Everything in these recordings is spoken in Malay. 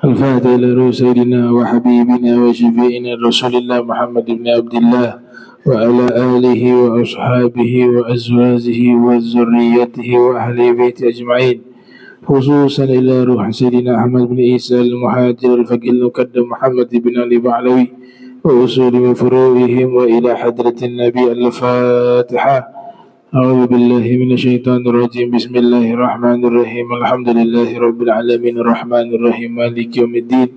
الفاتح إلى سيدنا وحبيبنا وشفيعنا رسول الله محمد بن عبد الله وعلى آله وأصحابه وأزواجه وذريته وأهل بيته أجمعين، خصوصا إلى روح سيدنا أحمد بن عيسى المهاجر الفقيه المقدم محمد بن علي بعلوي وأصول وفروعهم وإلى حضرة النبي. الفاتحة. أعوذ بالله من الشيطان الرجيم. بسم الله الرحمن الرحيم. الحمد لله رب العالمين الرحمن الرحيم مالك يوم الدين.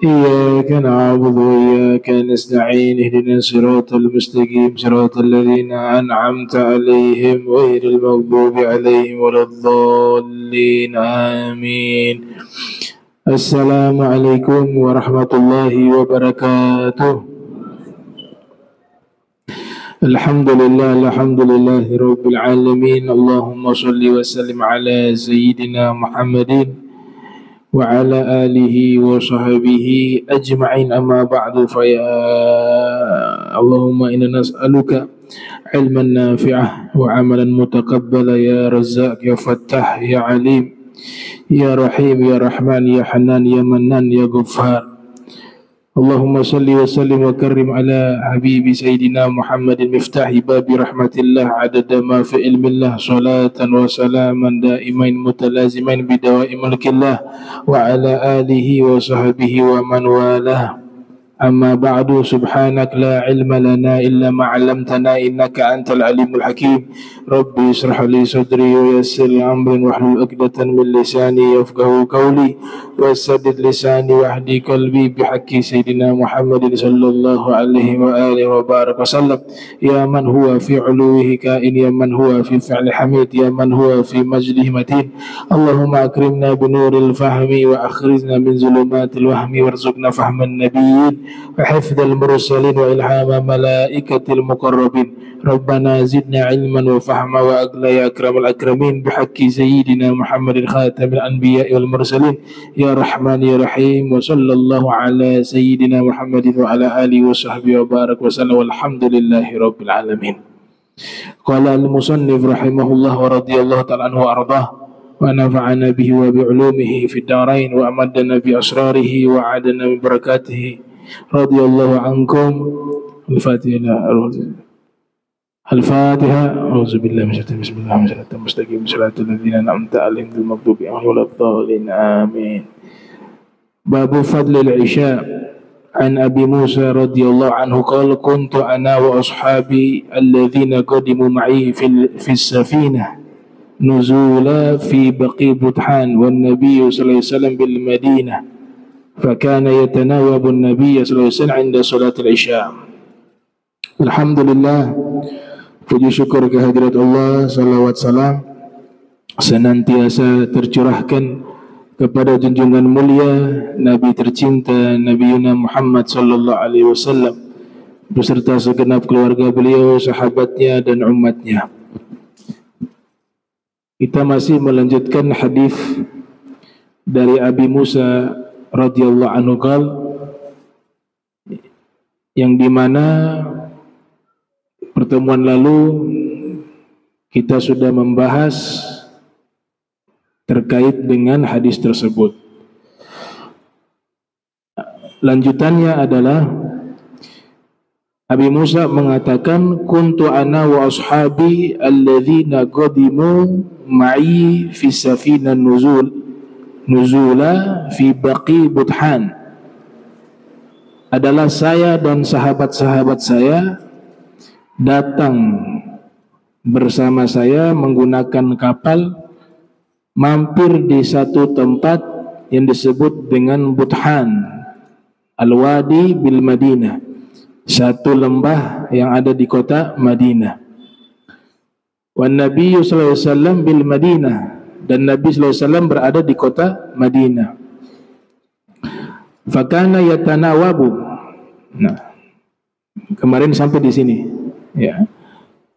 إياك نعبد وإياك نستعين. اهدنا الصراط المستقيم صراط الذين أنعمت عليهم غير المغضوب عليهم ولا الضالين آمين. السلام عليكم ورحمة الله وبركاته. Alhamdulillah Rabbil Alamin. Allahumma salli wa sallim ala Sayyidina Muhammadin wa ala alihi wa sahbihi ajma'in, amma ba'du. Fa ya Allahumma inna nas'aluka ilman nafi'ah wa amalan mutaqabbala ya Razzaq ya Fattah ya Alim ya Rahim ya Rahman ya Hanan ya Mannan ya Ghaffar. Allahumma salli wa sallim wa karrim ala habibi Sayyidina Muhammadin miftahi babi rahmatillah adada ma fi ilmillah, salatan wa salaman daimain mutalazimain bidawai mulkillah wa ala alihi wa sahbihi wa man walah. Amma ba'du. Subhanak la ilma lana illa ma 'allamtana innaka antal alimul hakim. Rabbi israh li sadri wa yassir li amri wahlul 'uqdatan min lisani yafqahu qawli wa saddid lisani wahdi qalbi bihaqqi sayyidina Muhammadin sallallahu alaihi wa alihi wa baraka wasallam. Ya man huwa fi 'uluwihi kain, ya man huwa fi fi'li hamid, ya man huwa fi majlihi matin. Allahumma akrimna bi nuril fahmi wa akhrijna min zulumatil wahmi warzuqna fahman nabiyyin wa hifdzal mursalin wa ilhama malaikatil muqarrabin. Rabbana zidna ilman wa fahma wa agla ya akramal akramin bihaqqi sayyidina Muhammadin khatamil anbiya wal mursalin ya rahman ya rahim. Wa sallallahu ala sayyidina Muhammadin wa ala alihi wa sahbihi wa barak wa sallam, walhamdulillahi rabbil alamin. Qala al-musannif rahimahullah wa radiyallahu ta'ala anhu wa ardah wa nafa'ana bihi wa bi'ulumihi fid darain wa amaddana bi asrarihi wa adana bi barakatihi radiyallahu ankum. Al-Fatihah. A'udzubillahi minasyaitonir rajim. Bismillahirrahmanirrahim. Mustaqim shiratal ladzina an'amta 'alaihim ghairil maghdubi 'alaihim waladdallin. Amin. Babu fadlil isya. An Abi Musa radhiyallahu anhu qala kuntu ana wa ashabi alladhina qadimu ma'i fis safinah nuzula fi baqi Budhan wan nabiy sallallahu alaihi wasallam bil Madinah. فكان يتناوب النبي صلى الله عليه وسلم عند صلاة العشاء. Alhamdulillah, puji syukur kehadirat Allah, salawat salam senantiasa tercurahkan kepada junjungan mulia Nabi tercinta Nabi Muhammad sallallahu alaihi wasallam beserta segenap keluarga beliau, sahabatnya dan umatnya. Kita masih melanjutkan hadis dari Abi Musa radhiyallahu anhu yang dimana pertemuan lalu kita sudah membahas terkait dengan hadis tersebut. Lanjutannya adalah Abi Musa mengatakan kuntu ana wa ashabi alladzina qadimu ma'i fi safinah nuzula fi baqi Budhan. Adalah saya dan sahabat-sahabat saya datang bersama saya menggunakan kapal mampir di satu tempat yang disebut dengan Budhan Al-Wadi bil Madinah, satu lembah yang ada di kota Madinah. Wan Nabi sallallahu alaihi wasallam bil Madinah, dan Nabi sallallahu alaihi wasallam berada di kota Madinah. Fakana yatanawabu. Nah, kemarin sampai di sini. Ya.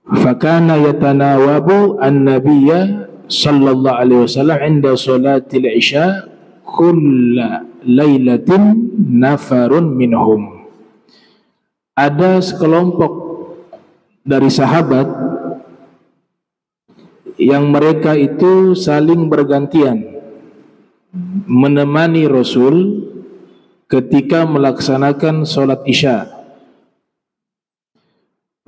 Fakana yatanawabu an-nabiyya sallallahu alaihi wasallam inda salatil isya kulla lailatin nafarun minhum. Ada sekelompok dari sahabat yang mereka itu saling bergantian menemani Rasul ketika melaksanakan solat Isya.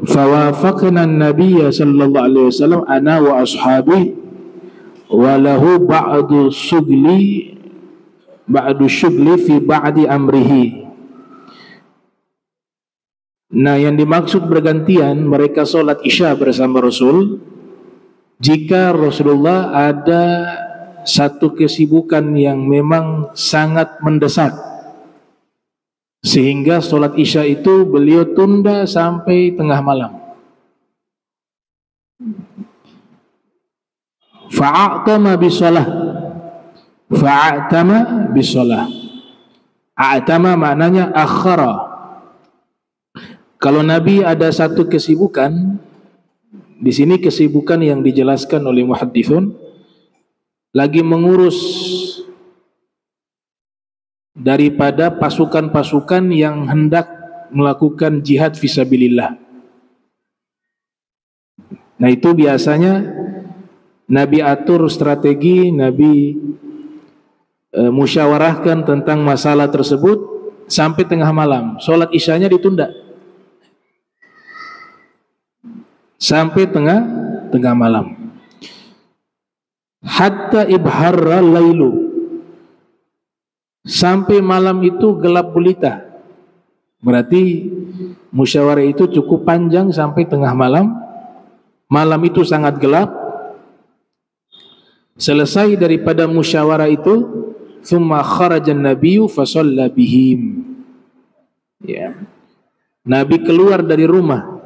Fawafaqna an-nabiy sallallahu alaihi wasallam ana wa ashabi wa lahu ba'du syugli fi ba'di amrihi. Nah, yang dimaksud bergantian mereka solat Isya bersama Rasul jika Rasulullah ada satu kesibukan yang memang sangat mendesak, sehingga solat Isya itu beliau tunda sampai tengah malam. Fa'atama bisalah. Fa'atama bisalah. A'tama maknanya akhara. Kalau Nabi ada satu kesibukan, di sini kesibukan yang dijelaskan oleh muhaddithun, lagi mengurus daripada pasukan-pasukan yang hendak melakukan jihad fisabilillah. Nah, itu biasanya Nabi atur strategi, Nabi musyawarahkan tentang masalah tersebut sampai tengah malam. Solat Isyanya ditunda sampai tengah malam. Hatta ibharra lailu, sampai malam itu gelap gulita. Berarti musyawarah itu cukup panjang sampai tengah malam. Malam itu sangat gelap. Selesai daripada musyawarah itu, thumma kharajan nabiyyu fa shalla bihim. Ya. Nabi keluar dari rumah.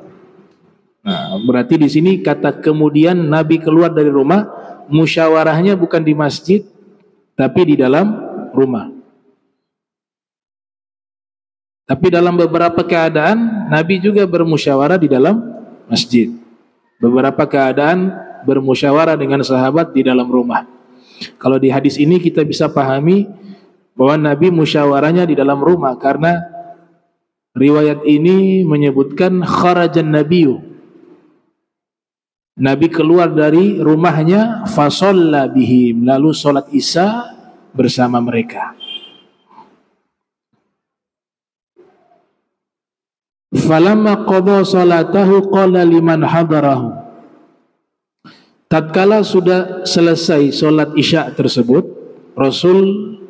Nah, berarti di sini kata kemudian Nabi keluar dari rumah, musyawarahnya bukan di masjid tapi di dalam rumah. Tapi dalam beberapa keadaan Nabi juga bermusyawarah di dalam masjid. Beberapa keadaan bermusyawarah dengan sahabat di dalam rumah. Kalau di hadis ini kita bisa pahami bahwa Nabi musyawarahnya di dalam rumah, karena riwayat ini menyebutkan kharajan nabiyyu. Nabi keluar dari rumahnya, fa shalla bihim, lalu salat Isya bersama mereka. Falamma qada salatahu qala liman hadarahu. Tatkala sudah selesai solat Isya tersebut, Rasul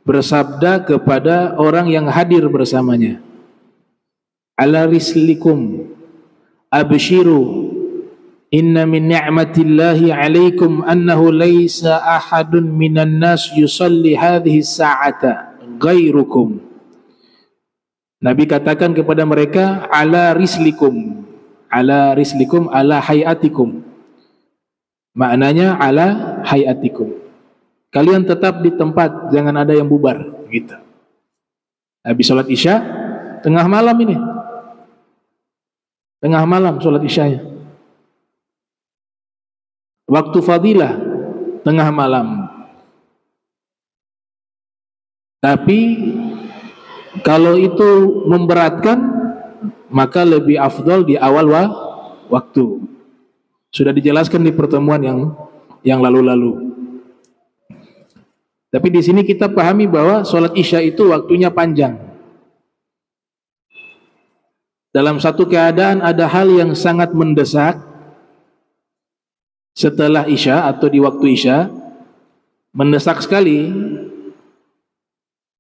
bersabda kepada orang yang hadir bersamanya, ala rislikum abshiru inna min ni'matillahi alaikum annahu laysa ahadun minan nas yusalli hadhihi sa'ata ghairukum. Nabi katakan kepada mereka, ala rislikum, ala hayatikum. Maknanya ala hayatikum. Kalian tetap di tempat, jangan ada yang bubar, gitu. Habis salat Isya, tengah malam ini. Tengah malam salat Isyanya. Waktu fadilah tengah malam. Tapi kalau itu memberatkan, maka lebih afdal di awal waktu. Sudah dijelaskan di pertemuan yang lalu-lalu. Tapi di sini kita pahami bahwa sholat Isya itu waktunya panjang. Dalam satu keadaan ada hal yang sangat mendesak setelah Isya atau di waktu Isya, mendesak sekali,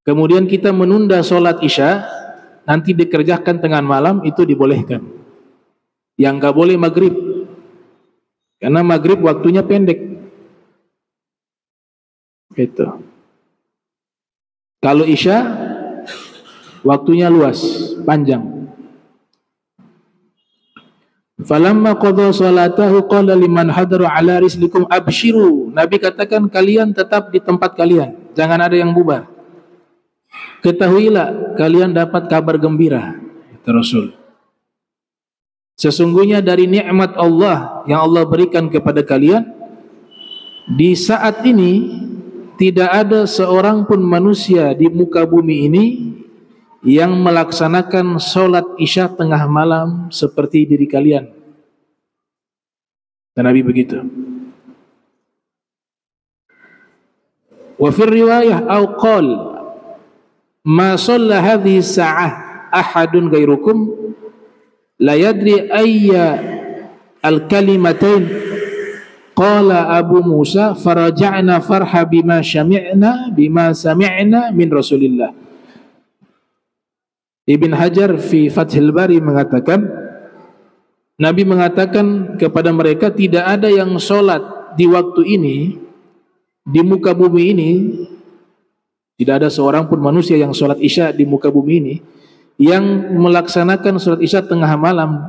kemudian kita menunda sholat Isya, nanti dikerjakan tengah malam, itu dibolehkan. Yang gak boleh maghrib, karena maghrib waktunya pendek. Itu. Kalau Isya waktunya luas, panjang. Falamma qada salatahu qala liman hadaru ala rislikum abshiru. Nabi katakan kalian tetap di tempat kalian, jangan ada yang bubar. Ketahuilah kalian dapat kabar gembira, kata Rasul. Sesungguhnya dari nikmat Allah yang Allah berikan kepada kalian, di saat ini tidak ada seorang pun manusia di muka bumi ini yang melaksanakan sholat Isya tengah malam seperti diri kalian. Dan Nabi begitu. Wa fi riwayah au qal ma shalla hadhihi sa'ah ahadun ghairukum la yadri ayya al-kalimatain. Qala Abu Musa faraja'na farha bima sami'na min Rasulillah. Ibn Hajar fi Fathul Bari mengatakan, Nabi mengatakan kepada mereka, tidak ada yang sholat di waktu ini di muka bumi ini, tidak ada seorang pun manusia yang sholat isya di muka bumi ini yang melaksanakan sholat isya tengah malam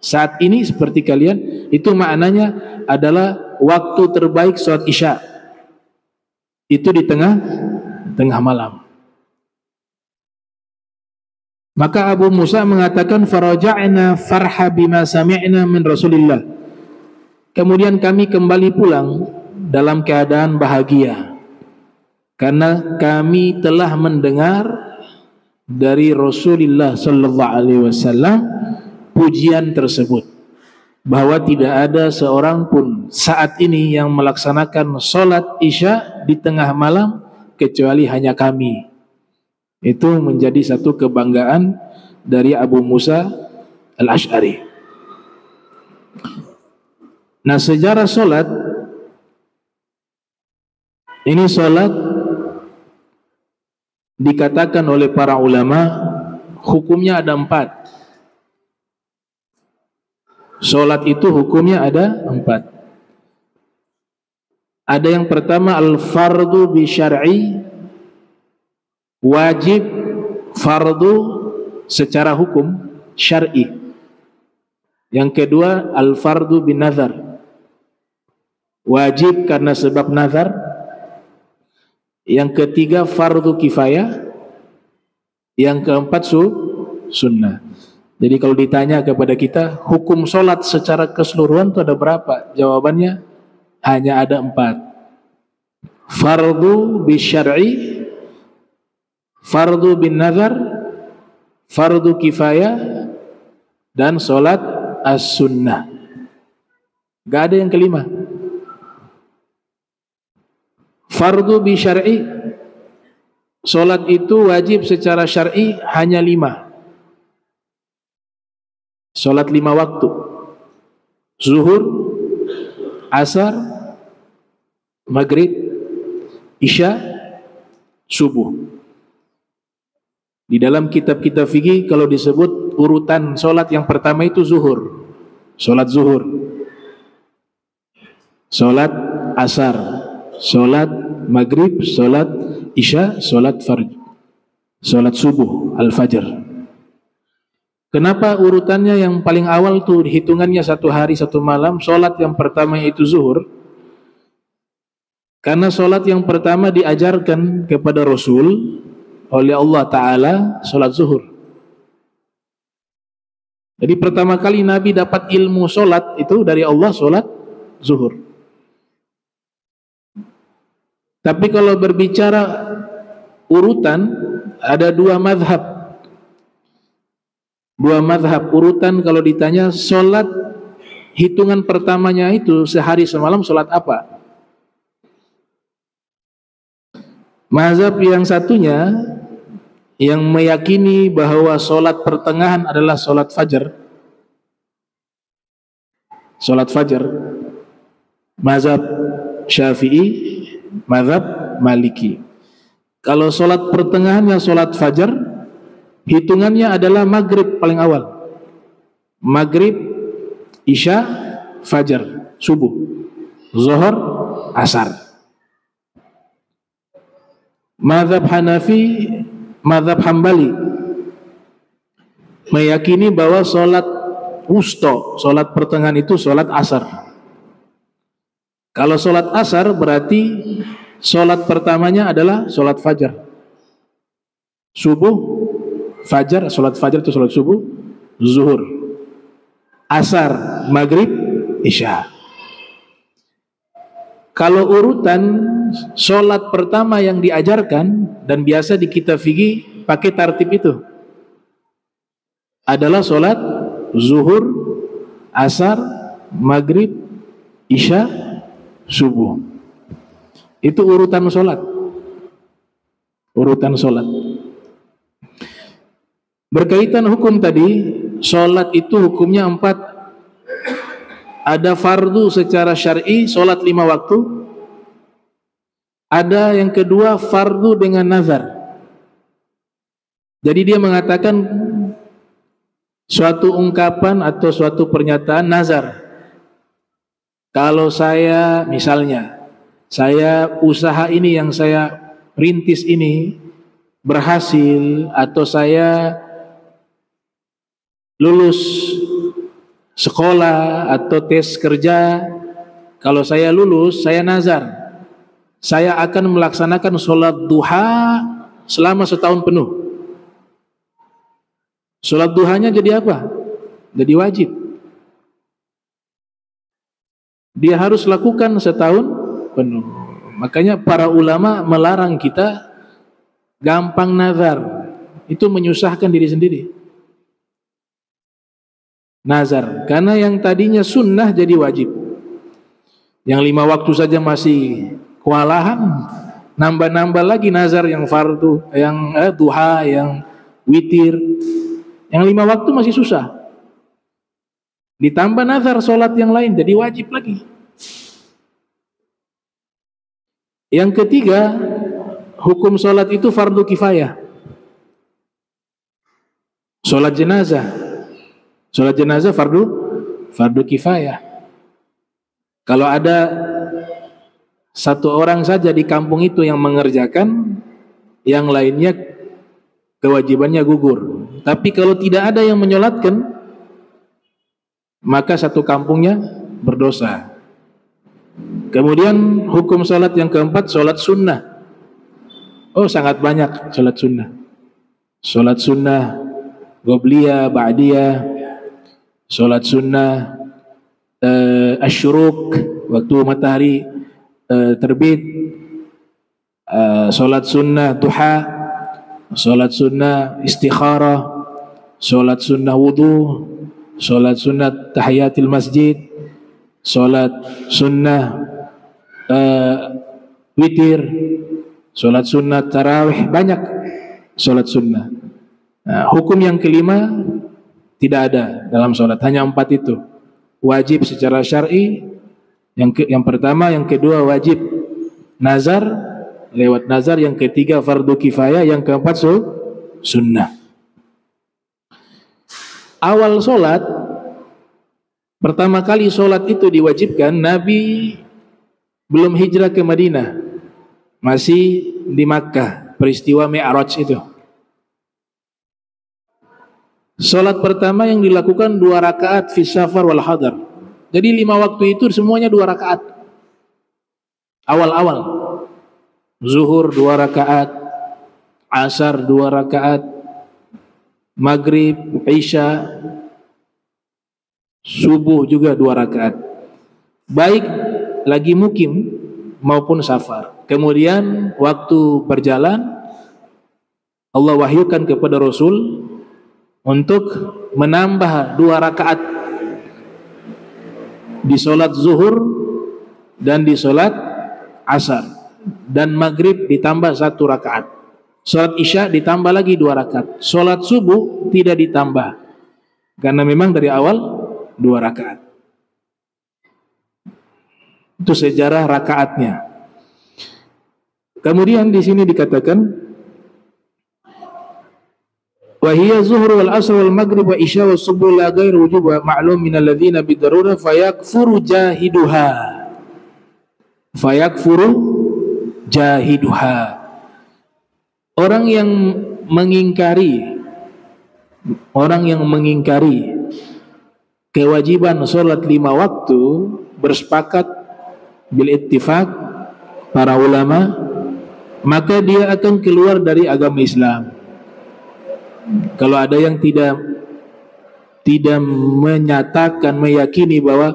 saat ini seperti kalian. Itu maknanya adalah waktu terbaik sholat isya itu di tengah malam. Maka Abu Musa mengatakan faraja'na farha bima sami'na min Rasulillah. Kemudian kami kembali pulang dalam keadaan bahagia karena kami telah mendengar dari Rasulullah sallallahu alaihi wasallam pujian tersebut, bahwa tidak ada seorang pun saat ini yang melaksanakan sholat isya di tengah malam kecuali hanya kami. Itu menjadi satu kebanggaan dari Abu Musa al-Ash'ari. Nah, sejarah sholat ini, sholat dikatakan oleh para ulama hukumnya ada 4. Sholat itu hukumnya ada 4. Ada yang pertama al-fardu bi syar'i, wajib fardu secara hukum syar'i. Yang kedua al-fardu bin nazar, wajib karena sebab nazar. Yang ketiga fardu kifayah. Yang keempat sunnah. Jadi kalau ditanya kepada kita hukum sholat secara keseluruhan itu ada berapa? Jawabannya hanya ada 4. Fardu bi syar'i, fardu bin nazar, fardu kifayah, dan sholat as-sunnah. Gak ada yang kelima. Fardu bi syar'i, sholat itu wajib secara syar'i hanya 5. Sholat 5 waktu: zuhur, asar, maghrib, isya, subuh. Di dalam kitab-kitab fikih kalau disebut urutan sholat yang pertama itu zuhur, sholat zuhur, sholat asar, sholat maghrib, sholat isya, sholat farj, sholat subuh, al-fajr. Kenapa urutannya yang paling awal tuh hitungannya 1 hari 1 malam? Sholat yang pertama itu zuhur, karena sholat yang pertama diajarkan kepada Rasul oleh Allah Ta'ala, sholat zuhur. Jadi pertama kali Nabi dapat ilmu sholat itu dari Allah, sholat zuhur. Tapi kalau berbicara urutan, ada 2 mazhab. 2 mazhab urutan kalau ditanya sholat hitungan pertamanya itu sehari semalam sholat apa? Mazhab yang satunya yang meyakini bahwa sholat pertengahan adalah sholat fajar. Sholat fajar. Mazhab Syafi'i, mazhab Maliki. Kalau sholat pertengahan yang sholat fajar, hitungannya adalah maghrib paling awal. Maghrib, isya, fajar, subuh, zuhur, asar. Mazhab Hanafi, mazhab Hambali meyakini bahwa sholat wusta, sholat pertengahan itu sholat asar. Kalau sholat asar berarti sholat pertamanya adalah sholat fajar. Subuh, fajar, sholat fajar itu sholat subuh, zuhur, asar, maghrib, isya. Kalau urutan sholat pertama yang diajarkan dan biasa di kitab fikih pakai tartib itu adalah sholat zuhur, asar, maghrib, isya, subuh. Itu urutan sholat. urutan sholat. Berkaitan hukum tadi, sholat itu hukumnya 4. Ada fardu secara syar'i, sholat 5 waktu. Ada yang kedua, fardu dengan nazar. Jadi dia mengatakan suatu ungkapan atau suatu pernyataan nazar. Kalau saya, misalnya, saya usaha ini yang saya rintis ini berhasil, atau saya lulus sekolah atau tes kerja, kalau saya lulus, saya nazar, saya akan melaksanakan sholat duha selama setahun penuh. Sholat duhanya jadi apa? Jadi wajib. Dia harus lakukan setahun penuh. Makanya para ulama melarang kita gampang nazar. Itu menyusahkan diri sendiri. Nazar, karena yang tadinya sunnah jadi wajib. Yang 5 waktu saja masih kewalahan, nambah-nambah lagi nazar yang fardu, yang duha, yang witir. Yang 5 waktu masih susah. Ditambah nazar sholat yang lain jadi wajib lagi. Yang ketiga, hukum sholat itu fardu kifayah. Sholat jenazah. Sholat jenazah fardu kifayah. Kalau ada satu orang saja di kampung itu yang mengerjakan, yang lainnya kewajibannya gugur. Tapi kalau tidak ada yang menyolatkan, maka satu kampungnya berdosa. Kemudian hukum sholat yang keempat, sholat sunnah. Oh, sangat banyak sholat sunnah. Sholat sunnah qobliyah, ba'diyah, sholat sunnah asyuruk, waktu matahari terbit, sholat sunnah duha, sholat sunnah istikharah, sholat sunnah wudu, sholat sunnah tahiyatul masjid, sholat sunnah witir, sholat sunnah tarawih, banyak sholat sunnah. Hukum yang kelima tidak ada dalam sholat, hanya 4 itu. Wajib secara syar'i, yang pertama, yang kedua wajib nazar, lewat nazar, yang ketiga fardu kifayah, yang keempat sunnah. Awal sholat, pertama kali sholat itu diwajibkan, Nabi belum hijrah ke Madinah, masih di Makkah, peristiwa Mi'raj itu. Sholat pertama yang dilakukan 2 rakaat fi safar wal hadar. Jadi 5 waktu itu semuanya 2 rakaat. Awal-awal. Zuhur 2 rakaat, Asar 2 rakaat, Maghrib, Isya, Subuh juga 2 rakaat. Baik lagi mukim maupun safar. Kemudian waktu berjalan, Allah wahyukan kepada Rasul untuk menambah 2 rakaat di sholat zuhur dan di sholat asar, dan maghrib ditambah 1 rakaat, sholat isya ditambah lagi 2 rakaat, sholat subuh tidak ditambah karena memang dari awal 2 rakaat. Itu sejarah rakaatnya. Kemudian di sini dikatakan wa hiya zuhur wal asr wal maghrib wa isya wa subuh la ghairu wujub wa ma'lum min alladhina bidarurah fayakfuru jahiduha. Orang yang mengingkari kewajiban sholat 5 waktu, bersepakat bil ittifaq para ulama, maka dia akan keluar dari agama Islam. Kalau ada yang tidak menyatakan, meyakini bahwa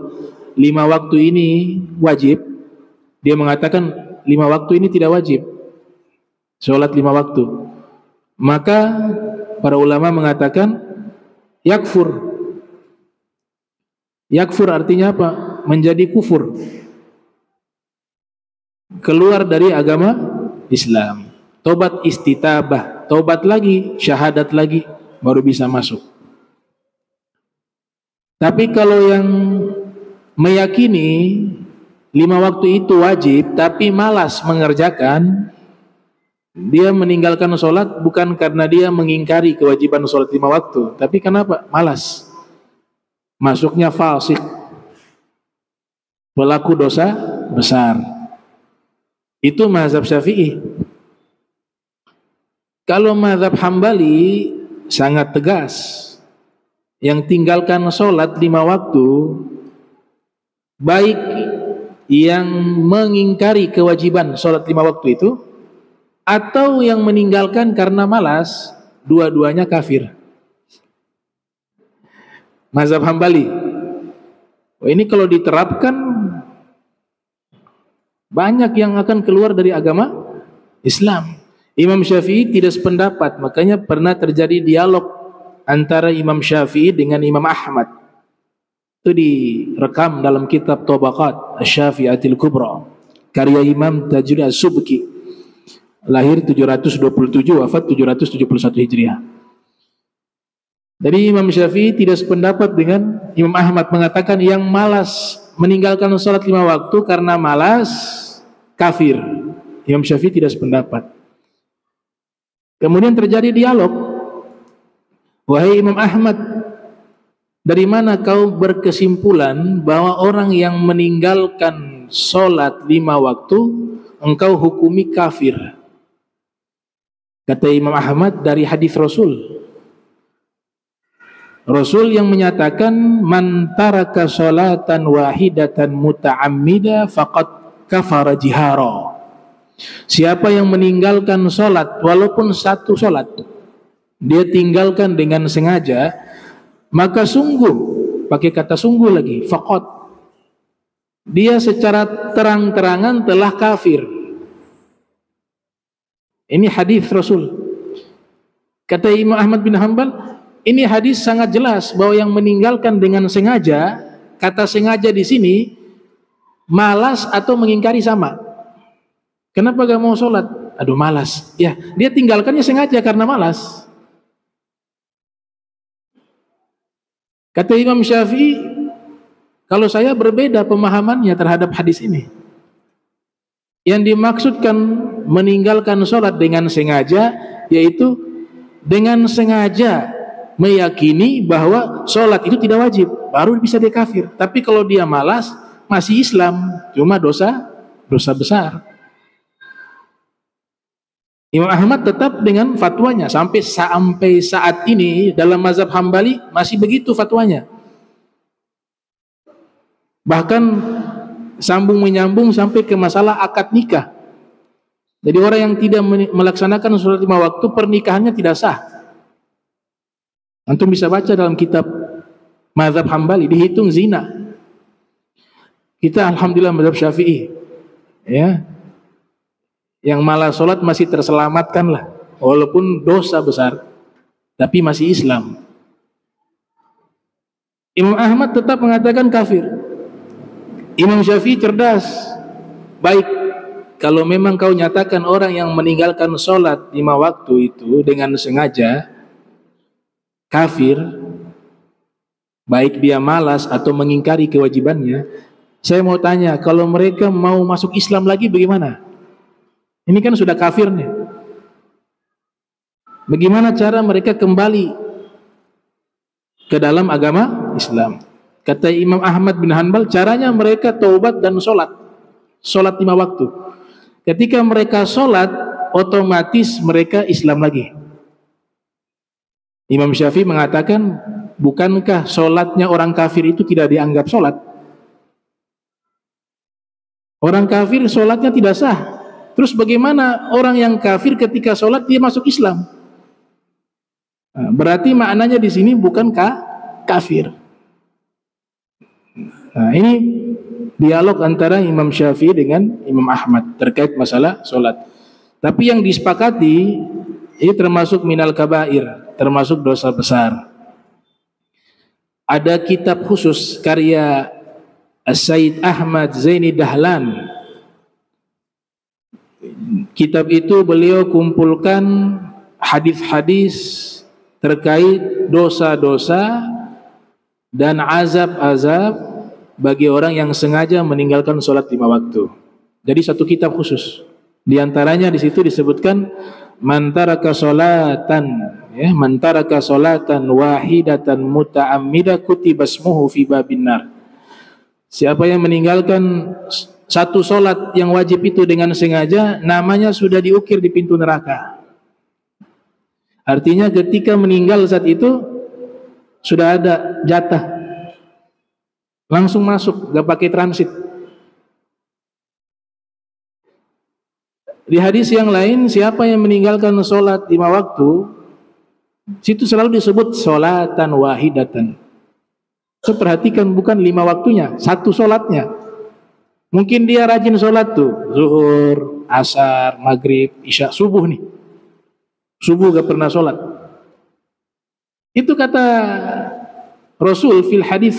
5 waktu ini wajib, dia mengatakan 5 waktu ini tidak wajib, sholat 5 waktu, maka para ulama mengatakan yakfur. Yakfur artinya apa? Menjadi kufur, keluar dari agama Islam. tobat istitabah, tobat lagi, syahadat lagi, baru bisa masuk. Tapi kalau yang meyakini 5 waktu itu wajib tapi malas mengerjakan, dia meninggalkan sholat bukan karena dia mengingkari kewajiban sholat 5 waktu, tapi kenapa? Malas. Masuknya fasik, pelaku dosa besar. Itu mazhab Syafi'i. Kalau mazhab Hambali sangat tegas, yang tinggalkan sholat 5 waktu, baik yang mengingkari kewajiban sholat 5 waktu itu atau yang meninggalkan karena malas, dua-duanya kafir. Mazhab Hambali. Ini kalau diterapkan, banyak yang akan keluar dari agama Islam. Imam Syafi'i tidak sependapat, makanya pernah terjadi dialog antara Imam Syafi'i dengan Imam Ahmad. Itu direkam dalam kitab Tabaqat Asy-Syafi'atil Kubra, karya Imam Tajuddin As-Subki, lahir 727, wafat 771 Hijriah. Jadi Imam Syafi'i tidak sependapat dengan Imam Ahmad, mengatakan yang malas meninggalkan sholat 5 waktu karena malas kafir. Imam Syafi'i tidak sependapat. Kemudian terjadi dialog. Wahai Imam Ahmad, dari mana kau berkesimpulan bahwa orang yang meninggalkan sholat 5 waktu engkau hukumi kafir? Kata Imam Ahmad, dari hadis Rasul. Rasul yang menyatakan, man taraka sholatan wahidatan muta'ammida faqad kafara jihara. Siapa yang meninggalkan sholat, walaupun satu sholat, dia tinggalkan dengan sengaja, maka sungguh, pakai kata sungguh lagi, faqad, dia secara terang-terangan telah kafir. Ini hadis Rasul. Kata Imam Ahmad bin Hanbal, ini hadis sangat jelas bahwa yang meninggalkan dengan sengaja, kata sengaja di sini malas atau mengingkari sama. Kenapa gak mau sholat? Aduh malas. Ya, dia tinggalkannya sengaja karena malas. Kata Imam Syafi'i, kalau saya berbeda pemahamannya terhadap hadis ini. Yang dimaksudkan meninggalkan sholat dengan sengaja, yaitu dengan sengaja meyakini bahwa sholat itu tidak wajib, baru bisa dia kafir. Tapi kalau dia malas, masih Islam, cuma dosa besar. Imam Ahmad tetap dengan fatwanya sampai saat ini dalam mazhab Hambali masih begitu fatwanya. Bahkan sambung menyambung sampai ke masalah akad nikah. Jadi orang yang tidak melaksanakan sholat 5 waktu, pernikahannya tidak sah. Antum bisa baca dalam kitab mazhab Hambali, dihitung zina. Kita alhamdulillah mazhab Syafi'i, ya, yang malah sholat masih terselamatkan lah, walaupun dosa besar, tapi masih Islam. Imam Ahmad tetap mengatakan kafir. Imam Syafi'i cerdas, baik, kalau memang kau nyatakan orang yang meninggalkan sholat 5 waktu itu dengan sengaja kafir, baik dia malas atau mengingkari kewajibannya, saya mau tanya, kalau mereka mau masuk Islam lagi bagaimana? Ini kan sudah kafir nih. Bagaimana cara mereka kembali ke dalam agama Islam? Kata Imam Ahmad bin Hanbal, caranya mereka taubat dan sholat 5 waktu. Ketika mereka sholat, otomatis mereka Islam lagi. Imam Syafi'i mengatakan, bukankah sholatnya orang kafir itu tidak dianggap sholat? Orang kafir sholatnya tidak sah. Terus bagaimana orang yang kafir ketika sholat dia masuk Islam? Nah, berarti maknanya di sini bukan kafir. Nah, ini dialog antara Imam Syafi'i dengan Imam Ahmad terkait masalah sholat. Tapi yang disepakati ini termasuk minal kabair, termasuk dosa besar. Ada kitab khusus karya As-Sayyid Ahmad Zaini Dahlan, Kitab itu beliau kumpulkan hadis-hadis terkait dosa-dosa dan azab-azab bagi orang yang sengaja meninggalkan sholat 5 waktu. Jadi satu kitab khusus. Di antaranya di situ disebutkan man taraka sholatan, ya, man taraka sholatan wahidatan muta'ammida kutiba ismuhu fi babin nar. Siapa yang meninggalkan satu sholat yang wajib itu dengan sengaja, namanya sudah diukir di pintu neraka. Artinya ketika meninggal saat itu sudah ada jatah, langsung masuk, gak pakai transit. Di hadis yang lain, siapa yang meninggalkan sholat 5 waktu, situ selalu disebut sholatan wahidatan. So, perhatikan, bukan 5 waktunya, satu sholatnya. Mungkin dia rajin sholat tuh, zuhur, asar, maghrib, isya, subuh nih. Subuh gak pernah sholat. Itu kata Rasul fil hadis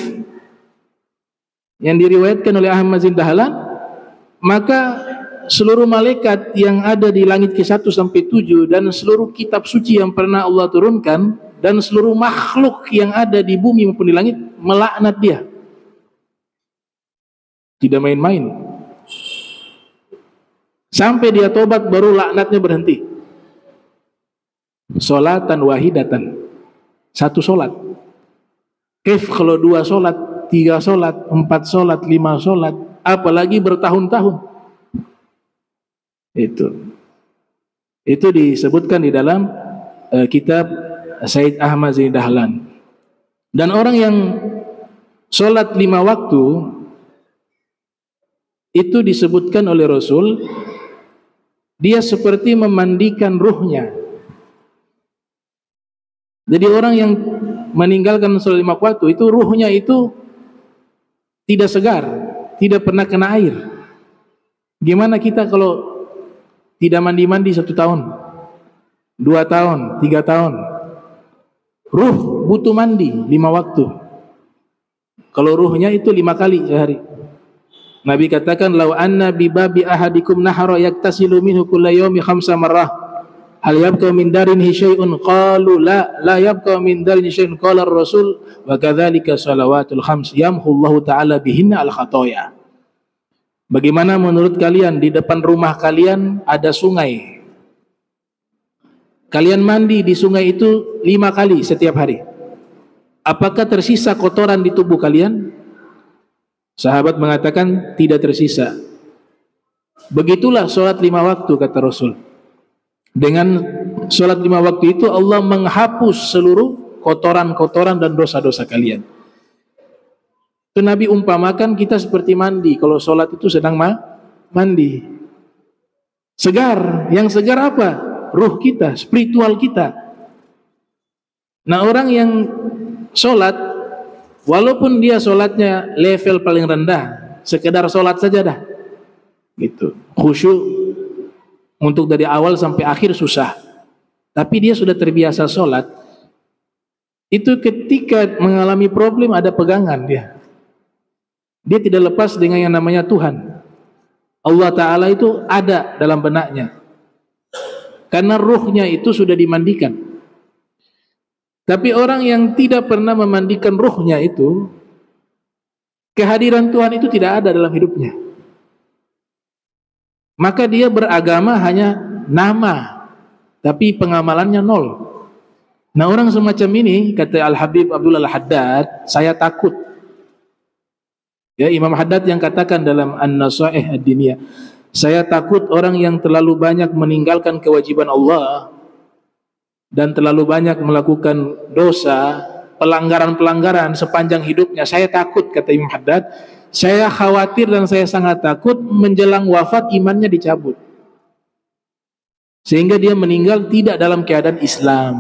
yang diriwayatkan oleh Ahmad bin Dahlan, maka seluruh malaikat yang ada di langit ke-1 sampai 7 dan seluruh kitab suci yang pernah Allah turunkan dan seluruh makhluk yang ada di bumi maupun di langit melaknat dia. Tidak main-main. Sampai dia tobat baru laknatnya berhenti. Sholatan wahidatan, satu sholat. Kif kalau 2 sholat, 3 sholat, 4 sholat, 5 sholat, apalagi bertahun-tahun. Itu disebutkan di dalam kitab Said Ahmad bin Dahlan. Dan orang yang sholat 5 waktu itu disebutkan oleh Rasul, dia seperti memandikan ruhnya. Jadi orang yang meninggalkan sholat 5 waktu itu ruhnya itu tidak segar, tidak pernah kena air. Gimana kita kalau tidak mandi-mandi 1 tahun, 2 tahun, 3 tahun? Ruh butuh mandi 5 waktu. Kalau ruhnya itu 5 kali sehari. Nabi katakan, "Lau anna bi babi ahadikum nahara yaktasilu minhu kulla yawmi 5 marrah. Hal yabqa min darinhi syai'un?" Qalu la yabqa min darinhi syai'un. Qala ar-rasul wa kadzalika shalawatul 5 yamhu Allah taala bihinna al-khataaya. Bagaimana menurut kalian di depan rumah kalian ada sungai? Kalian mandi di sungai itu 5 kali setiap hari. Apakah tersisa kotoran di tubuh kalian? Sahabat mengatakan tidak tersisa. Begitulah sholat 5 waktu, kata Rasul. Dengan sholat 5 waktu itu Allah menghapus seluruh kotoran-kotoran dan dosa-dosa kalian. Itu Nabi umpamakan kita seperti mandi. Kalau sholat itu sedang mandi. Segar. Yang segar apa? Ruh kita, spiritual kita. Nah, orang yang sholat, walaupun dia sholatnya level paling rendah, sekedar sholat saja dah, gitu. Khusyuk untuk dari awal sampai akhir susah. Tapi dia sudah terbiasa sholat. Itu ketika mengalami problem ada pegangan dia. Dia tidak lepas dengan yang namanya Tuhan. Allah Ta'ala itu ada dalam benaknya. Karena ruhnya itu sudah dimandikan. Tapi orang yang tidak pernah memandikan ruhnya itu, kehadiran Tuhan itu tidak ada dalam hidupnya. Maka dia beragama hanya nama, tapi pengamalannya nol. Nah, orang semacam ini, kata Al-Habib Abdullah Al-Haddad, saya takut. Ya, Imam Haddad yang katakan dalam An-Nasaih Ad-Diniyah, saya takut orang yang terlalu banyak meninggalkan kewajiban Allah dan terlalu banyak melakukan dosa, pelanggaran-pelanggaran sepanjang hidupnya. Saya takut, kata Imam Haddad, saya khawatir dan saya sangat takut menjelang wafat imannya dicabut, sehingga dia meninggal tidak dalam keadaan Islam.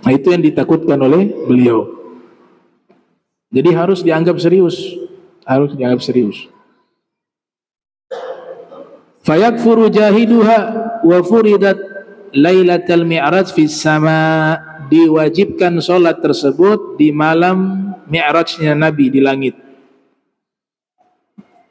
Nah, itu yang ditakutkan oleh beliau. Jadi harus dianggap serius, harus dianggap serius. Fayakfuru jahiduha wa furidat lailatul mi'raj fis sama. Diwajibkan solat tersebut di malam mi'rajnya Nabi di langit.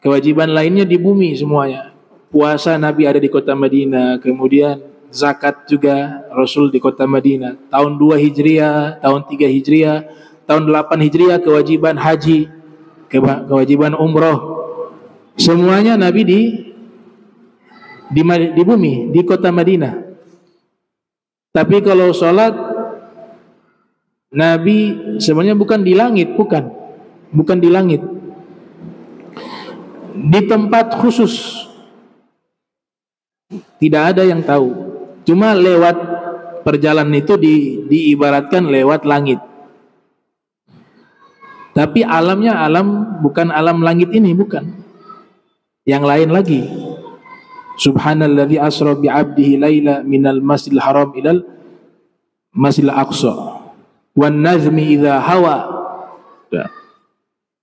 Kewajiban lainnya di bumi semuanya. puasa Nabi ada di kota Madinah, kemudian zakat juga Rasul di kota Madinah. Tahun 2 Hijriah, tahun 3 Hijriah, tahun 8 Hijriah kewajiban haji, kewajiban umroh. Semuanya Nabi di bumi, di kota Madinah. Tapi kalau sholat Nabi sebenarnya bukan di langit, bukan di langit. Di tempat khusus. Tidak ada yang tahu. Cuma lewat perjalanan itu diibaratkan lewat langit. Tapi alamnya bukan alam langit ini, bukan. Yang lain lagi. Subhanalladzi asra bi 'abdihi laila minal masjidil haram ilal masjidil aqsa wan nazmi idza hawa.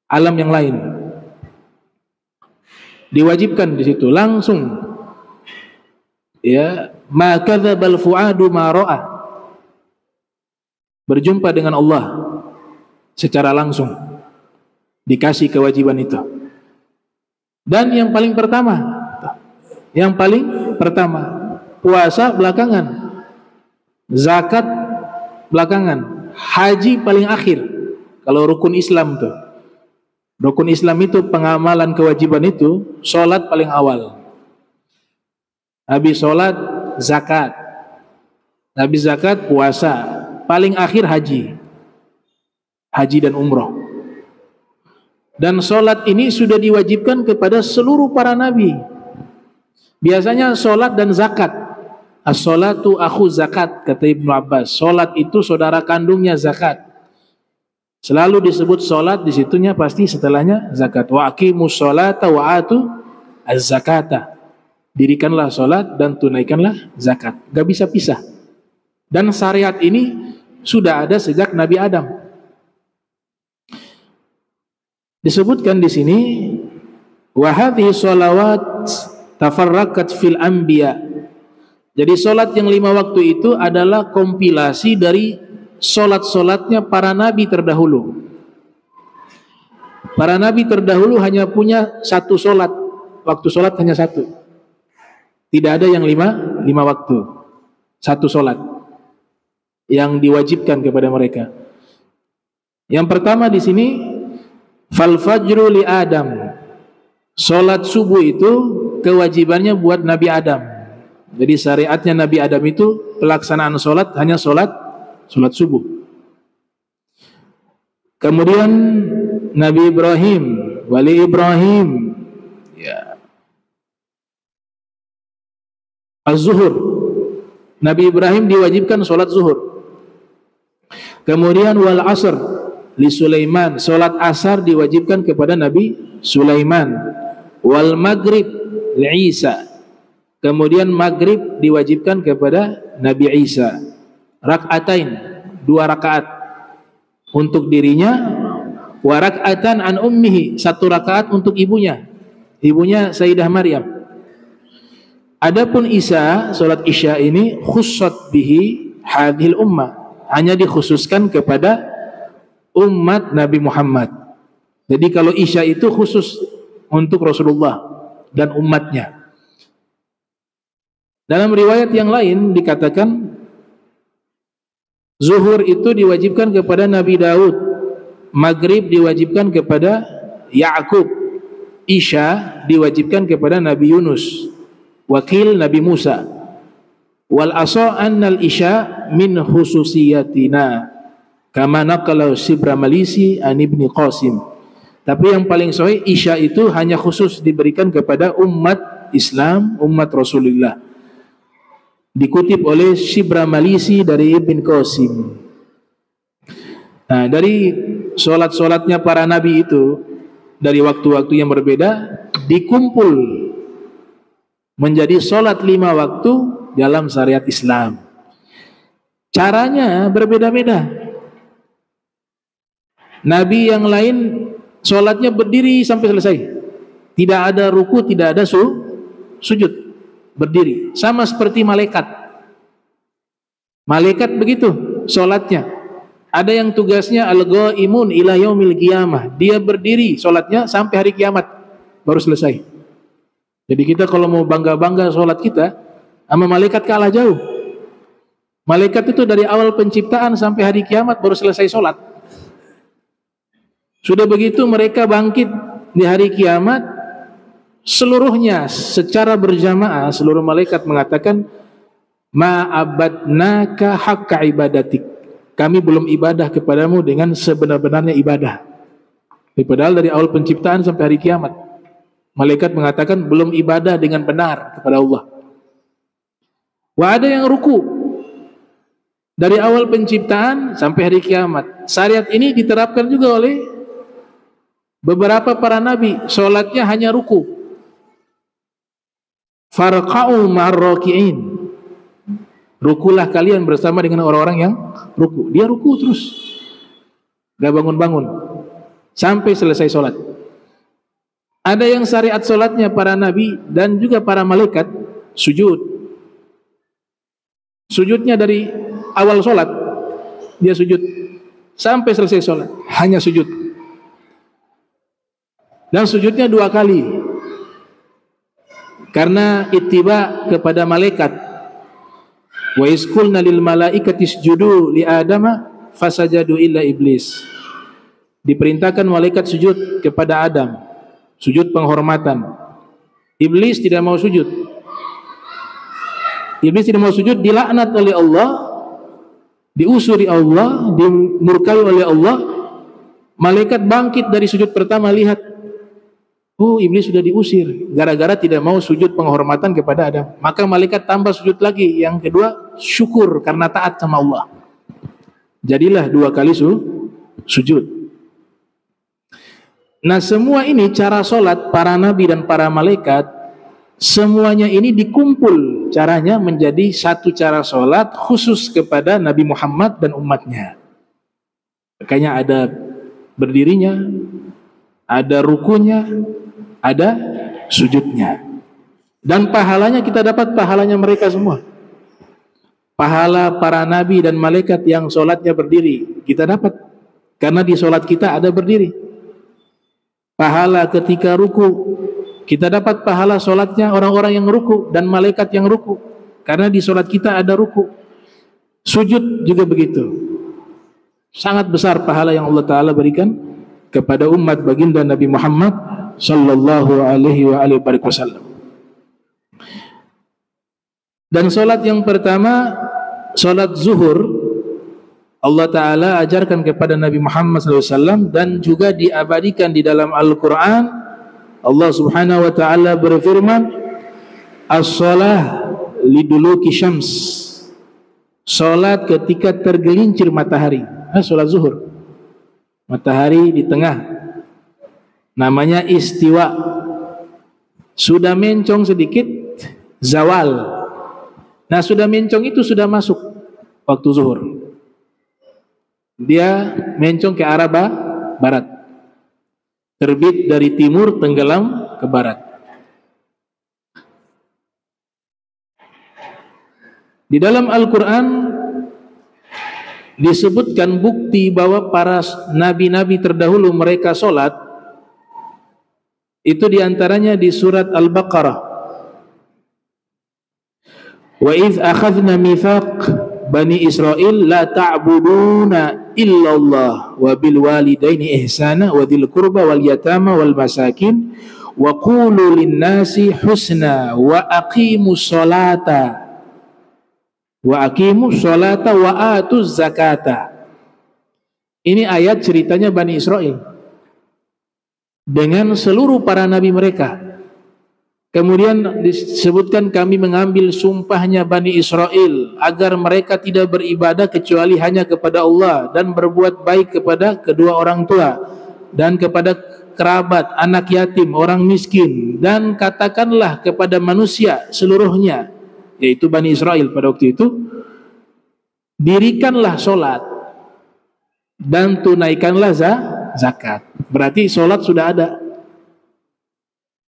Alam yang lain. Diwajibkan di situ langsung. Ya, ma kadzabal fuadu ma ra'a. Berjumpa dengan Allah secara langsung. Dikasih kewajiban itu. Dan yang paling pertama, puasa belakangan, zakat belakangan, haji paling akhir. Kalau rukun Islam tuh, rukun Islam itu pengamalan kewajiban itu, sholat paling awal. Habis sholat zakat, habis zakat puasa, paling akhir haji dan umroh. Dan sholat ini sudah diwajibkan kepada seluruh para nabi. Biasanya sholat dan zakat. As-sholatu akhu zakat, kata Ibnu Abbas. Sholat itu saudara kandungnya zakat. Selalu disebut sholat, disitunya pasti setelahnya zakat. Wa aqimus sholata wa atu az-zakata. Dirikanlah sholat dan tunaikanlah zakat. Gak bisa pisah. Dan syariat ini sudah ada sejak Nabi Adam. Disebutkan di sini wa hadhihi sholawat tafarraqat fil anbiya. Jadi solat yang 5 waktu itu adalah kompilasi dari solat-solatnya para nabi terdahulu. Para nabi terdahulu hanya punya satu solat, waktu solat hanya satu. Tidak ada yang 5 waktu, satu solat yang diwajibkan kepada mereka. Yang pertama di sini fal fajru li Adam. Salat subuh itu kewajibannya buat Nabi Adam. Jadi syariatnya Nabi Adam itu pelaksanaan salat hanya salat subuh. Kemudian Nabi Ibrahim, wali Ibrahim, ya. Az-zuhur. Nabi Ibrahim diwajibkan salat zuhur. Kemudian wal asr li Sulaiman, salat asar diwajibkan kepada Nabi Sulaiman. Wal maghrib li Isa, kemudian maghrib diwajibkan kepada Nabi Isa. Rak'atain, 2 rakaat untuk dirinya, wa rak'atan an ummihi, 1 rakaat untuk ibunya Sayyidah Maryam. Adapun Isa, salat Isya ini khussat bihi hadhil ummah, hanya dikhususkan kepada umat Nabi Muhammad. Jadi kalau Isya itu khusus untuk Rasulullah dan umatnya. Dalam riwayat yang lain dikatakan zuhur itu diwajibkan kepada Nabi Daud, maghrib diwajibkan kepada Ya'qub, Isya diwajibkan kepada Nabi Yunus, wakil Nabi Musa. Wal asa annal isya min khususiyatina kama naqala Sibra Malisi an Ibni Qasim. Tapi yang paling sahih Isya itu hanya khusus diberikan kepada umat Islam, umat Rasulullah. Dikutip oleh Sibra Malisi dari Ibn Qasim. Nah, dari solat-solatnya para nabi itu dari waktu-waktu yang berbeda dikumpul menjadi solat 5 waktu dalam syariat Islam. Caranya berbeda-beda. Nabi yang lain solatnya berdiri sampai selesai, tidak ada ruku, tidak ada sujud, berdiri, sama seperti malaikat. Malaikat begitu solatnya. Ada yang tugasnya al-ghaimun ila yaumil qiyamah, dia berdiri solatnya sampai hari kiamat baru selesai. Jadi kita kalau mau bangga-bangga sholat kita sama malaikat kalah jauh. Malaikat itu dari awal penciptaan sampai hari kiamat baru selesai sholat. Sudah begitu mereka bangkit di hari kiamat, seluruhnya secara berjamaah, seluruh malaikat mengatakan, ma'abadnaka haqqa ibadatik. Kami belum ibadah kepadamu dengan sebenar-benarnya ibadah. Padahal dari awal penciptaan sampai hari kiamat, malaikat mengatakan belum ibadah dengan benar kepada Allah. Wah, ada yang ruku dari awal penciptaan sampai hari kiamat. Syariat ini diterapkan juga oleh beberapa para nabi. Sholatnya hanya ruku. Farqa'u ma'ar raki'in. Rukulah kalian bersama dengan orang-orang yang ruku. Dia ruku terus, gak bangun-bangun sampai selesai sholat. Ada yang syariat sholatnya para nabi dan juga para malaikat sujud. Sujudnya dari awal sholat dia sujud sampai selesai sholat, hanya sujud. Dan sujudnya 2 kali karena ittiba kepada malaikat. Wa isqulna lil malaikati isjudu li adama fasajadu illa iblis. Diperintahkan malaikat sujud kepada Adam, sujud penghormatan. Iblis tidak mau sujud. Iblis tidak mau sujud, dilaknat oleh Allah, diusuri Allah, dimurkai oleh Allah. Malaikat bangkit dari sujud pertama, lihat, oh, iblis sudah diusir gara-gara tidak mau sujud penghormatan kepada Adam. Maka malaikat tambah sujud lagi, yang kedua syukur karena taat sama Allah. Jadilah 2 kali sujud. Nah, semua ini cara sholat para nabi dan para malaikat, semuanya ini dikumpul caranya menjadi satu cara sholat khusus kepada Nabi Muhammad dan umatnya. Makanya ada berdirinya, ada rukunya, ada sujudnya. Dan pahalanya kita dapat pahalanya mereka semua. Pahala para nabi dan malaikat yang sholatnya berdiri kita dapat, karena di sholat kita ada berdiri. Pahala ketika ruku kita dapat pahala sholatnya orang-orang yang ruku dan malaikat yang ruku, karena di sholat kita ada ruku. Sujud juga begitu. Sangat besar pahala yang Allah Ta'ala berikan kepada umat baginda Nabi Muhammad sallallahu alaihi wasallam. Dan sholat yang pertama, sholat zuhur, Allah Ta'ala ajarkan kepada Nabi Muhammad SAW dan juga diabadikan di dalam Al-Quran. Allah Subhanahu Wa Ta'ala berfirman, as-salah liduluki syams, sholat ketika tergelincir matahari. Sholat zuhur, matahari di tengah, namanya istiwa. Sudah mencong sedikit, zawal. Nah, sudah mencong itu sudah masuk waktu zuhur. Dia mencong ke arah barat, terbit dari timur, tenggelam ke barat. Di dalam Al-Quran disebutkan bukti bahwa para nabi-nabi terdahulu mereka sholat. Itu diantaranya di surat Al-Baqarah. Wa idh akhadna mitsaq Bani Israel la ta'buduna illallah wa bil walidaini ihsana wa dzil qurba wal yatama wal masakin wa qulu lin nasi husna wa aqimus salata wa atuz zakata. Ini ayat ceritanya Bani Israel dengan seluruh para nabi mereka. Kemudian disebutkan kami mengambil sumpahnya Bani Israel agar mereka tidak beribadah kecuali hanya kepada Allah dan berbuat baik kepada kedua orang tua dan kepada kerabat, anak yatim, orang miskin, dan katakanlah kepada manusia seluruhnya, yaitu Bani Israel pada waktu itu, dirikanlah sholat dan tunaikanlah zakat. Berarti sholat sudah ada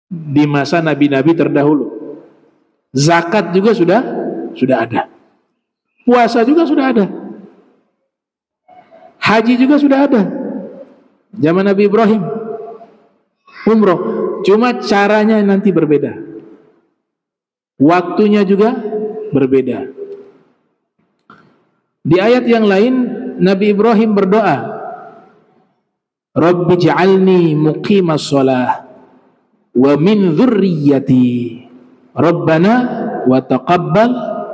di masa nabi-nabi terdahulu. Zakat juga sudah ada. Puasa juga sudah ada. Haji juga sudah ada. Zaman Nabi Ibrahim umroh, cuma caranya nanti berbeda. waktunya juga berbeda. Di ayat yang lain Nabi Ibrahim berdoa, Rabbi ja'alni muqimas shalah wa min dzurriyyati Rabbana wa taqabbal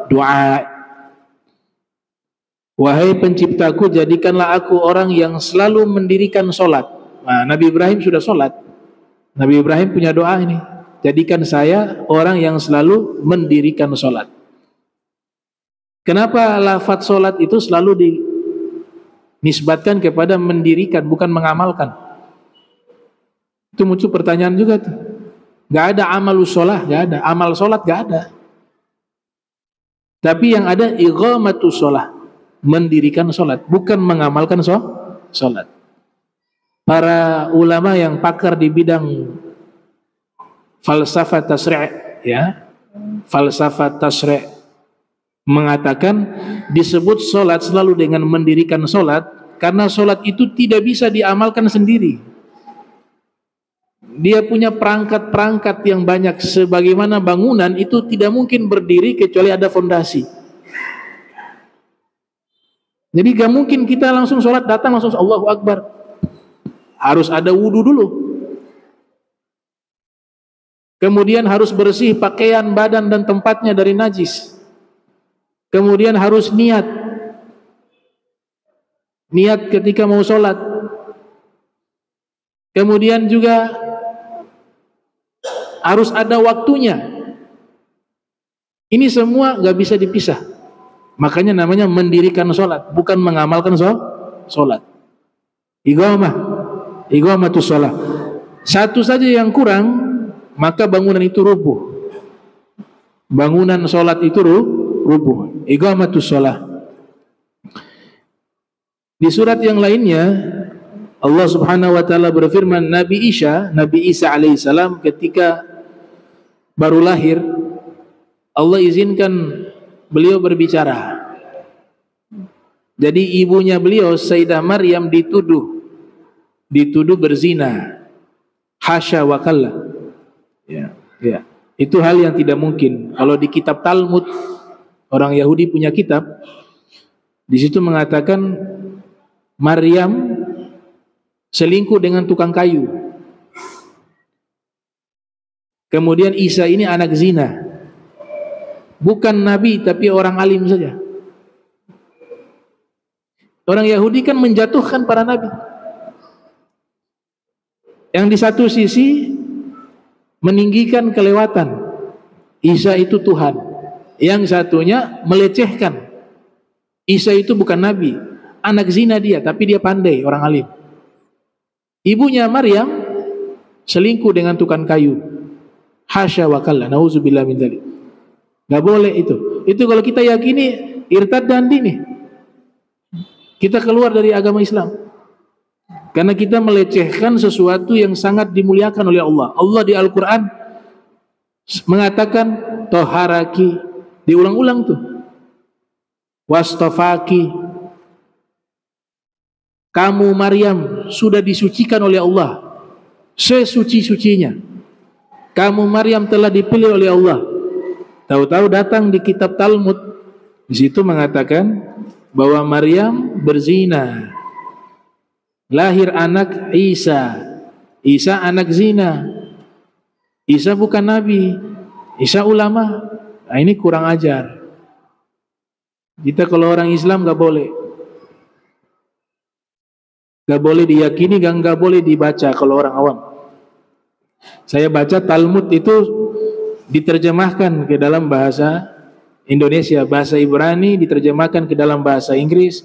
du'a. Wahai penciptaku, jadikanlah aku orang yang selalu mendirikan solat. Nah, Nabi Ibrahim sudah solat. Nabi Ibrahim punya doa ini, jadikan saya orang yang selalu mendirikan solat. Kenapa lafaz solat itu selalu dinisbatkan kepada mendirikan, bukan mengamalkan? Itu muncul pertanyaan juga tuh. Gak ada amalus sholah, gak ada. Amal solat gak ada. Tapi yang ada iqamatus sholah, mendirikan solat, bukan mengamalkan solat. Para ulama yang pakar di bidang falsafah tasri', ya, falsafah tasri' mengatakan disebut solat selalu dengan mendirikan solat karena solat itu tidak bisa diamalkan sendiri. Dia punya perangkat-perangkat yang banyak, sebagaimana bangunan itu tidak mungkin berdiri kecuali ada fondasi. Jadi gak mungkin kita langsung sholat datang langsung Allahu Akbar. Harus ada wudu dulu. Kemudian harus bersih pakaian, badan dan tempatnya dari najis. Kemudian harus niat ketika mau sholat. Kemudian juga harus ada waktunya. Ini semua gak bisa dipisah. Makanya namanya mendirikan sholat, bukan mengamalkan sholat. Iqamatus sholat. Satu saja yang kurang, maka bangunan itu rubuh. Bangunan sholat itu rubuh. Iqamatus sholat. Di surat yang lainnya Allah Subhanahu wa taala berfirman, Nabi Isa alaihissalam ketika baru lahir, Allah izinkan beliau berbicara. Jadi ibunya beliau Sayyidah Maryam dituduh berzina. Hasya wa kalla. Ya. Itu hal yang tidak mungkin. Kalau di kitab Talmud, orang Yahudi punya kitab, di situ mengatakan Maryam selingkuh dengan tukang kayu. Kemudian Isa ini anak zina. Bukan nabi tapi orang alim saja. Orang Yahudi kan menjatuhkan para nabi. Yang di satu sisi meninggikan kelewatan, Isa itu Tuhan. Yang satunya melecehkan, Isa itu bukan nabi, anak zina dia, tapi dia pandai, orang alim. Ibunya Maryam selingkuh dengan tukang kayu. Hasya wa kalla, nauzubillah min dzalik. Gak boleh itu. Itu kalau kita yakini irtad dan dini, kita keluar dari agama Islam. Karena kita melecehkan sesuatu yang sangat dimuliakan oleh Allah. Allah di Al-Quran mengatakan toharaki, diulang-ulang tuh, wastafaki, kamu Maryam sudah disucikan oleh Allah sesuci-sucinya. Kamu Maryam telah dipilih oleh Allah. Tahu-tahu datang di kitab Talmud, di situ mengatakan bahwa Maryam berzina, lahir anak Isa anak zina. Isa bukan nabi, Isa ulama. Nah, ini kurang ajar. Kita kalau orang Islam gak boleh diyakini, gak boleh dibaca kalau orang awam. Saya baca Talmud itu diterjemahkan ke dalam bahasa Indonesia, bahasa Ibrani diterjemahkan ke dalam bahasa Inggris,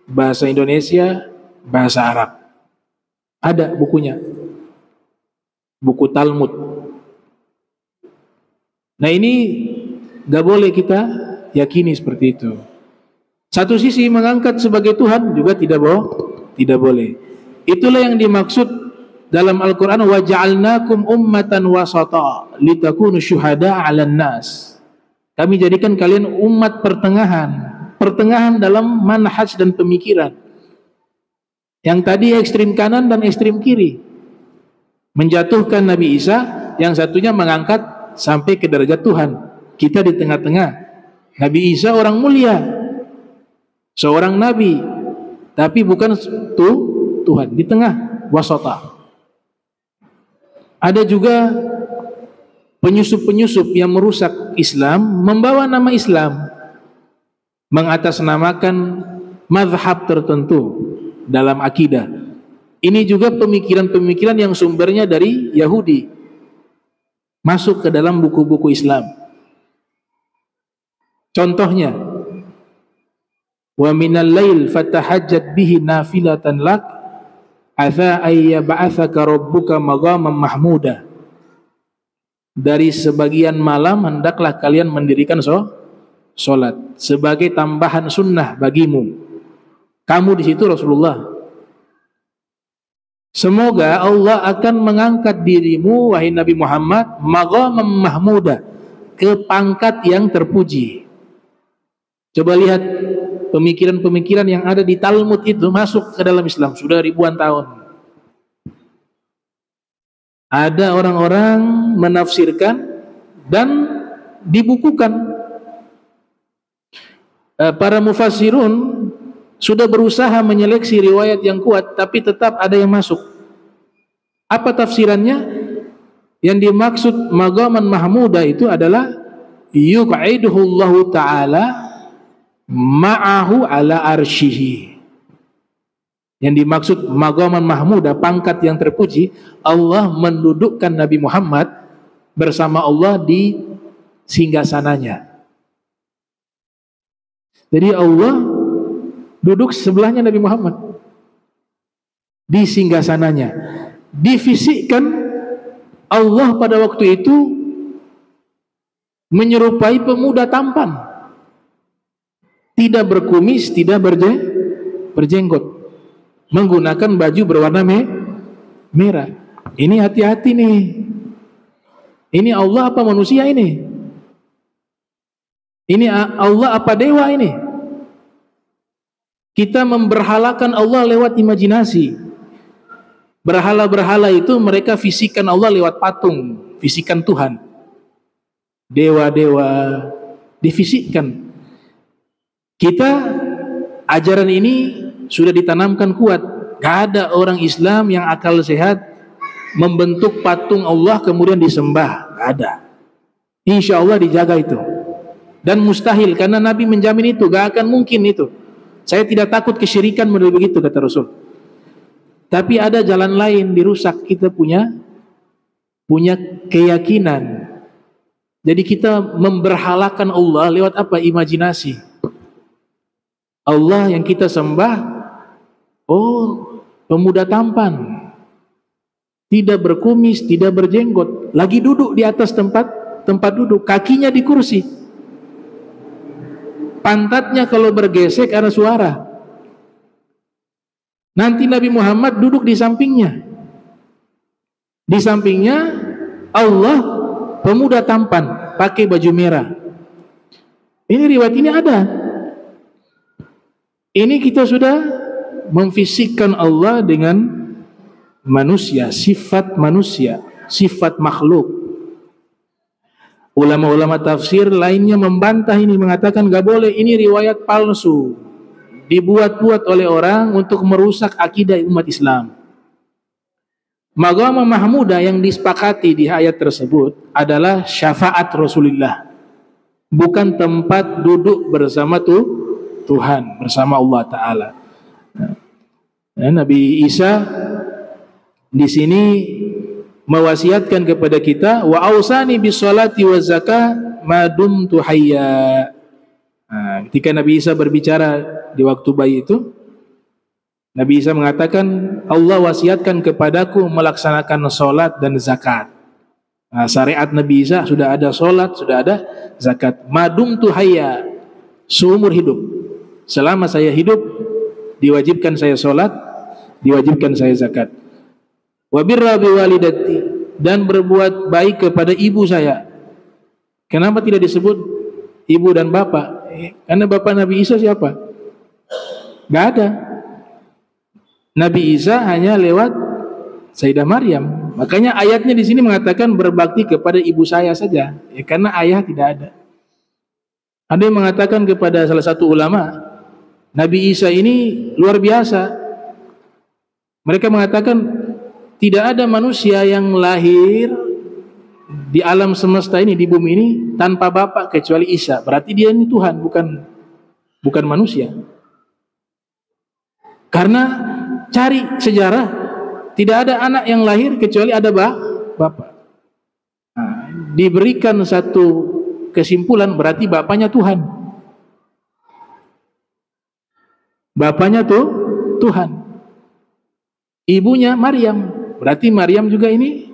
bahasa Indonesia, bahasa Arab. Ada bukunya, buku Talmud. Nah ini gak boleh kita yakini seperti itu. Satu sisi mengangkat sebagai Tuhan juga tidak boleh. Itulah yang dimaksud dalam Al-Quran, wa ja'alnakum ummatan wasata litakunu syuhada 'alan nas. Kami jadikan kalian umat pertengahan dalam manhaj dan pemikiran. Yang tadi ekstrim kanan dan ekstrim kiri, menjatuhkan Nabi Isa, yang satunya mengangkat sampai ke derajat Tuhan. Kita di tengah-tengah. Nabi Isa orang mulia, seorang nabi, tapi bukan Tuhan, di tengah, wasata. Ada juga penyusup-penyusup yang merusak Islam, membawa nama Islam, mengatasnamakan mazhab tertentu dalam akidah. Ini juga pemikiran-pemikiran yang sumbernya dari Yahudi, masuk ke dalam buku-buku Islam. Contohnya, wa minal lail fatahajjat bihi nafilatan lak asa ayyab'atsaka rabbuka maqaman mahmuda. Dari sebagian malam hendaklah kalian mendirikan salat sebagai tambahan sunnah bagimu. Kamu di situ Rasulullah. Semoga Allah akan mengangkat dirimu wahai Nabi Muhammad maqaman mahmuda, ke pangkat yang terpuji. Coba lihat pemikiran-pemikiran yang ada di Talmud itu masuk ke dalam Islam sudah ribuan tahun. Ada orang-orang menafsirkan dan dibukukan. Para mufassirun sudah berusaha menyeleksi riwayat yang kuat, tapi tetap ada yang masuk. Apa tafsirannya? Yang dimaksud maqaman mahmuda itu adalah yuq'iduhullahu ta'ala ma'ahu ala arsyihi. Yang dimaksud maqaman mahmuda, pangkat yang terpuji, Allah mendudukkan Nabi Muhammad bersama Allah di singgasananya. Jadi Allah duduk sebelahnya Nabi Muhammad di singgasananya. Difisikkan Allah pada waktu itu menyerupai pemuda tampan, tidak berkumis, tidak berjenggot, menggunakan baju berwarna merah. Ini hati-hati nih. Ini Allah apa manusia ini? Ini Allah apa dewa ini? Kita memberhalakan Allah lewat imajinasi. Berhala-berhala itu mereka fisikkan Allah lewat patung, fisikkan Tuhan. Dewa-dewa difisikkan. Kita ajaran ini sudah ditanamkan kuat. Gak ada orang Islam yang akal sehat membentuk patung Allah kemudian disembah. Gak ada. Insya Allah dijaga itu. Dan mustahil, karena Nabi menjamin itu. Gak akan mungkin itu. Saya tidak takut kesyirikan model begitu, kata Rasul. Tapi ada jalan lain dirusak. Kita punya keyakinan. Jadi kita memberhalakan Allah lewat apa? Imajinasi. Allah yang kita sembah, oh, pemuda tampan, tidak berkumis, tidak berjenggot, lagi duduk di atas tempat duduk, kakinya di kursi, pantatnya kalau bergesek ada suara. Nanti Nabi Muhammad duduk di sampingnya. Di sampingnya Allah, pemuda tampan, pakai baju merah. Ini riwayat ini ada. Ini kita sudah memfisikkan Allah dengan manusia, sifat makhluk. Ulama-ulama tafsir lainnya membantah ini, mengatakan gak boleh, ini riwayat palsu, dibuat-buat oleh orang untuk merusak akidah umat Islam. Maqam mahmuda yang disepakati di ayat tersebut adalah syafaat Rasulullah, bukan tempat duduk bersama Tuhan, bersama Allah Ta'ala. Nabi Isa di sini mewasiatkan kepada kita, wa ausani bis salati waz zakah ma dumtu hayya. Ketika Nabi Isa berbicara di waktu bayi itu, Nabi Isa mengatakan, Allah wasiatkan kepadaku melaksanakan salat dan zakat. Syariat Nabi Isa sudah ada salat, sudah ada zakat. Ma dumtu hayya, seumur hidup. Selama saya hidup, diwajibkan saya sholat, diwajibkan saya zakat. Wa birra biwalidati, dan berbuat baik kepada ibu saya. Kenapa tidak disebut ibu dan bapak? Karena bapak Nabi Isa siapa? Gak ada. Nabi Isa hanya lewat Sayyidah Maryam. Makanya ayatnya di sini mengatakan berbakti kepada ibu saya saja. Karena ayah tidak ada. Ada yang mengatakan kepada salah satu ulama, Nabi Isa ini luar biasa. Mereka mengatakan tidak ada manusia yang lahir di alam semesta ini, di bumi ini tanpa bapak kecuali Isa. Berarti dia ini Tuhan, bukan manusia. Karena cari sejarah, tidak ada anak yang lahir kecuali ada bapak. Nah, diberikan satu kesimpulan berarti bapaknya Tuhan. Bapaknya Tuhan. Ibunya Maryam, berarti Maryam juga ini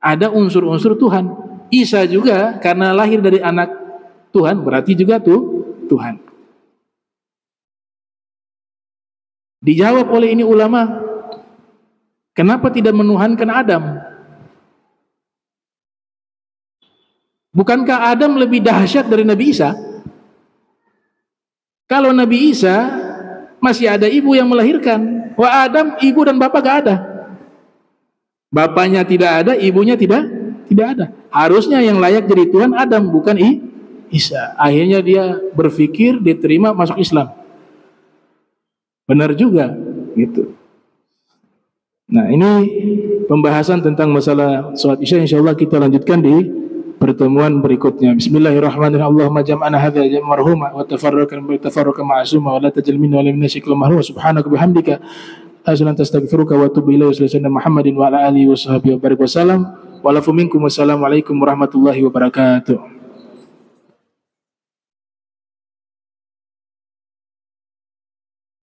ada unsur-unsur Tuhan. Isa juga karena lahir dari anak Tuhan, berarti juga Tuhan. Dijawab oleh ini ulama, kenapa tidak menuhankan Adam? Bukankah Adam lebih dahsyat dari Nabi Isa? Kalau Nabi Isa masih ada ibu yang melahirkan, wa Adam ibu dan bapak gak ada. Bapaknya tidak ada, ibunya tidak ada. Harusnya yang layak jadi Tuhan Adam, bukan Isa. Akhirnya dia berpikir, diterima, masuk Islam. Benar juga, gitu. Nah, ini pembahasan tentang masalah sholat Isya. Insyaallah kita lanjutkan di pertemuan berikutnya. Bismillahirrahmanirrahim. Allahumma jam'ana hadza jam'an marhuma wa tafarraqan ma'suma wa la tajal minna wa la minna syikla mahrum. Subhanaka bihamdika asyhadu an la astaghfiruka wa atubu ilaika. Sallallahu Muhammadin wa ala alihi wa sahbihi wa barik wasallam. Wa lafu minkum wassalamu alaikum warahmatullahi wabarakatuh.